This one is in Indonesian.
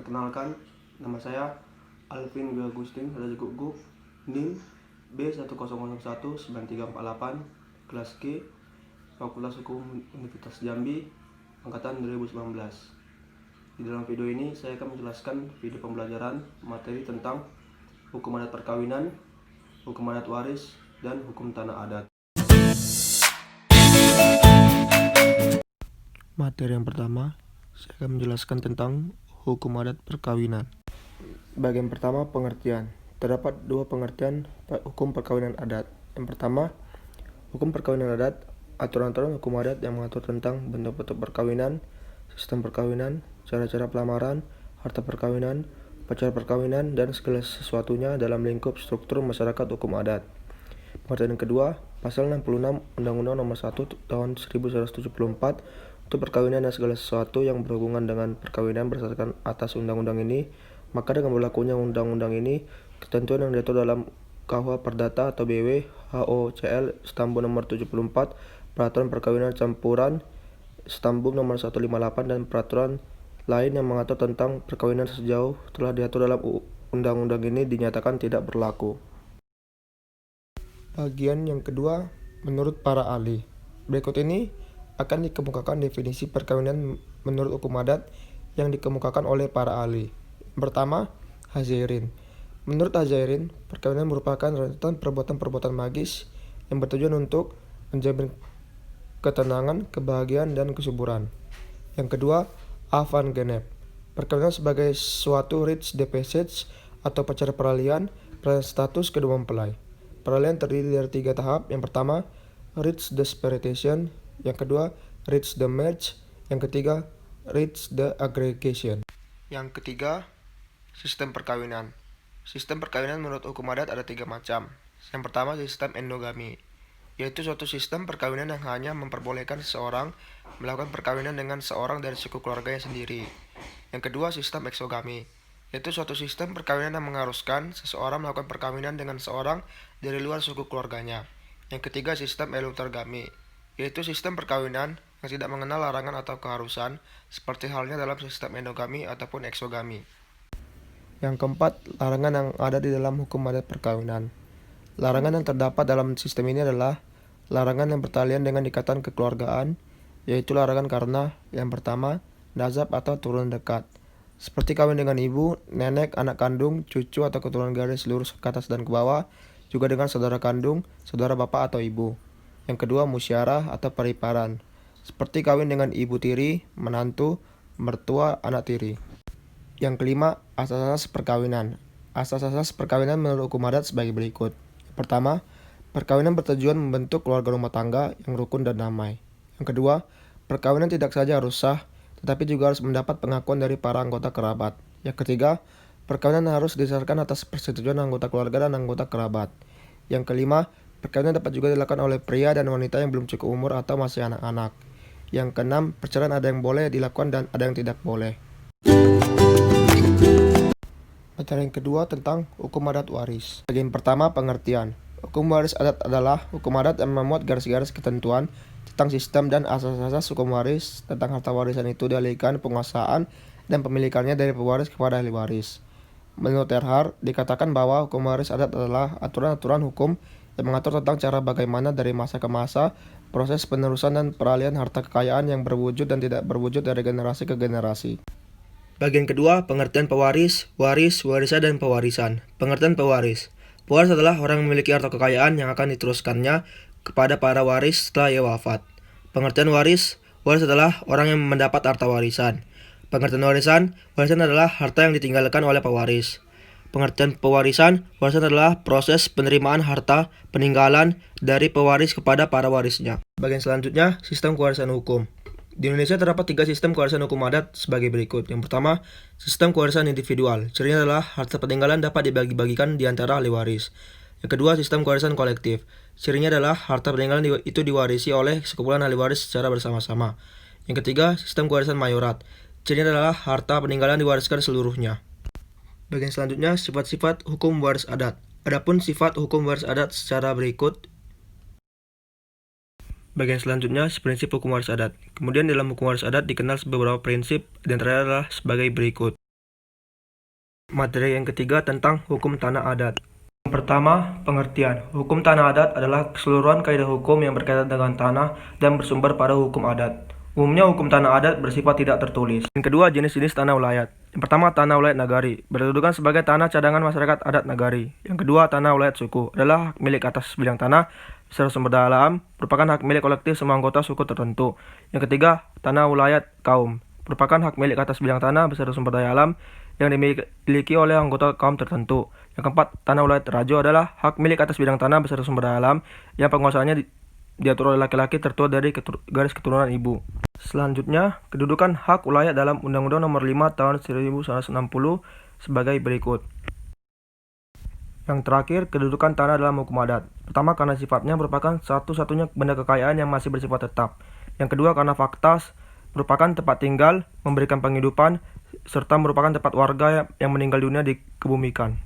Perkenalkan, nama saya Alvin W. Agustin Rajaguguk, NIM B10019348, kelas G, Fakultas Hukum Universitas Jambi, angkatan 2019. Di dalam video ini saya akan menjelaskan video pembelajaran materi tentang hukum adat perkawinan, hukum adat waris, dan hukum tanah adat. Materi yang pertama, saya akan menjelaskan tentang hukum adat perkawinan. Bagian pertama, pengertian. Terdapat dua pengertian hukum perkawinan adat. Yang pertama, hukum perkawinan adat, aturan-aturan hukum adat yang mengatur tentang bentuk-bentuk perkawinan, sistem perkawinan, cara-cara pelamaran, harta perkawinan, upacara perkawinan, dan segala sesuatunya dalam lingkup struktur masyarakat hukum adat. Pengertian yang kedua, pasal 66 Undang-Undang Nomor 1 Tahun 1974 untuk perkawinan dan segala sesuatu yang berhubungan dengan perkawinan berdasarkan atas undang-undang ini, maka dengan berlakunya undang-undang ini, ketentuan yang diatur dalam KUH Perdata atau BW HOCL Stambuk Nomor 74, Peraturan Perkawinan Campuran Stambuk Nomor 158, dan peraturan lain yang mengatur tentang perkawinan sejauh telah diatur dalam undang-undang ini dinyatakan tidak berlaku. Bagian yang kedua, menurut para ahli. Berikut ini akan dikemukakan definisi perkawinan menurut hukum adat yang dikemukakan oleh para ahli. Pertama, Hajairin. Menurut Hajairin, perkawinan merupakan rentetan perbuatan-perbuatan magis yang bertujuan untuk menjamin ketenangan, kebahagiaan, dan kesuburan. Yang kedua, Van Gennep. Perkawinan sebagai suatu rites de passage atau pacar peralihan status kedua mempelai. Peralihan terdiri dari 3 tahap. Yang pertama, rites de spiritation. Yang kedua, rites de marriage. Yang ketiga, rites de aggregation. Yang ketiga, sistem perkawinan. Sistem perkawinan menurut hukum adat ada 3 macam. Yang pertama, sistem endogami, yaitu suatu sistem perkawinan yang hanya memperbolehkan seseorang melakukan perkawinan dengan seorang dari suku keluarganya sendiri. Yang kedua, sistem exogami, yaitu suatu sistem perkawinan yang mengharuskan seseorang melakukan perkawinan dengan seorang dari luar suku keluarganya. Yang ketiga, sistem eleuterogami, yaitu sistem perkawinan yang tidak mengenal larangan atau keharusan, seperti halnya dalam sistem endogami ataupun exogami. Yang keempat, larangan yang ada di dalam hukum adat perkawinan. Larangan yang terdapat dalam sistem ini adalah larangan yang bertalian dengan ikatan kekeluargaan, yaitu larangan karena yang pertama, nazab atau turunan dekat, seperti kawin dengan ibu, nenek, anak kandung, cucu atau keturunan garis lurus ke atas dan ke bawah, juga dengan saudara kandung, saudara bapak atau ibu. Yang kedua, musyarah atau pariparan, seperti kawin dengan ibu tiri, menantu, mertua, anak tiri. Yang kelima, asas-asas perkawinan. Asas-asas perkawinan menurut hukum adat sebagai berikut. Pertama, perkawinan bertujuan membentuk keluarga rumah tangga yang rukun dan damai. Yang kedua, perkawinan tidak saja harus sah, tetapi juga harus mendapat pengakuan dari para anggota kerabat. Yang ketiga, perkawinan harus didasarkan atas persetujuan anggota keluarga dan anggota kerabat. Yang kelima, perkawinan dapat juga dilakukan oleh pria dan wanita yang belum cukup umur atau masih anak-anak. Yang keenam, perceraian ada yang boleh dilakukan dan ada yang tidak boleh. Materi yang kedua tentang hukum adat waris. Bagian pertama, pengertian. Hukum waris adat adalah hukum adat yang memuat garis-garis ketentuan tentang sistem dan asas-asas hukum waris. Tentang harta warisan itu dialihkan penguasaan dan pemilikannya dari pewaris kepada ahli waris. Menurut Erhard, dikatakan bahwa hukum waris adat adalah aturan-aturan hukum yang mengatur tentang cara bagaimana dari masa ke masa proses penerusan dan peralihan harta kekayaan yang berwujud dan tidak berwujud dari generasi ke generasi. Bagian kedua, pengertian pewaris, waris, warisan, dan pewarisan. Pengertian pewaris. Pewaris adalah orang yang memiliki harta kekayaan yang akan diteruskannya kepada para waris setelah ia wafat. Pengertian waris, waris adalah orang yang mendapat harta warisan. Pengertian warisan, warisan adalah harta yang ditinggalkan oleh pewaris. Pengertian pewarisan, warisan adalah proses penerimaan harta peninggalan dari pewaris kepada para warisnya. Bagian selanjutnya, sistem kewarisan hukum. Di Indonesia terdapat 3 sistem kewarisan hukum adat sebagai berikut. Yang pertama, sistem kewarisan individual. Cirinya adalah harta peninggalan dapat dibagi-bagikan di antara ahli waris. Yang kedua, sistem kewarisan kolektif. Cirinya adalah harta peninggalan itu diwarisi oleh sekumpulan ahli waris secara bersama-sama. Yang ketiga, sistem kewarisan mayorat. Cirinya adalah harta peninggalan diwariskan seluruhnya. Bagian selanjutnya, sifat-sifat hukum waris adat. Adapun sifat hukum waris adat secara berikut. Bagian selanjutnya, prinsip hukum waris adat. Kemudian dalam hukum waris adat dikenal beberapa prinsip, dan antaranya adalah sebagai berikut. Materi yang ketiga tentang hukum tanah adat. Yang pertama, pengertian. Hukum tanah adat adalah keseluruhan kaidah hukum yang berkaitan dengan tanah dan bersumber pada hukum adat. Umumnya hukum tanah adat bersifat tidak tertulis. Yang kedua, jenis-jenis tanah wilayah. Yang pertama, tanah wilayah nagari, berkedudukan sebagai tanah cadangan masyarakat adat nagari. Yang kedua, tanah wilayah suku, adalah hak milik atas bidang tanah secara sumber daya alam, merupakan hak milik kolektif semua anggota suku tertentu. Yang ketiga, tanah wilayah kaum, merupakan hak milik atas bidang tanah beserta sumber daya alam yang dimiliki oleh anggota kaum tertentu. Yang keempat, tanah wilayah rajo adalah hak milik atas bidang tanah beserta sumber daya alam yang penguasaannya diatur oleh laki-laki tertua dari garis keturunan ibu. Selanjutnya, kedudukan hak wilayah dalam Undang-Undang Nomor 5 Tahun 1960 sebagai berikut. Yang terakhir, kedudukan tanah dalam hukum adat. Pertama, karena sifatnya merupakan satu-satunya benda kekayaan yang masih bersifat tetap. Yang kedua, karena faktas merupakan tempat tinggal, memberikan penghidupan, serta merupakan tempat warga yang meninggal dunia dikebumikan.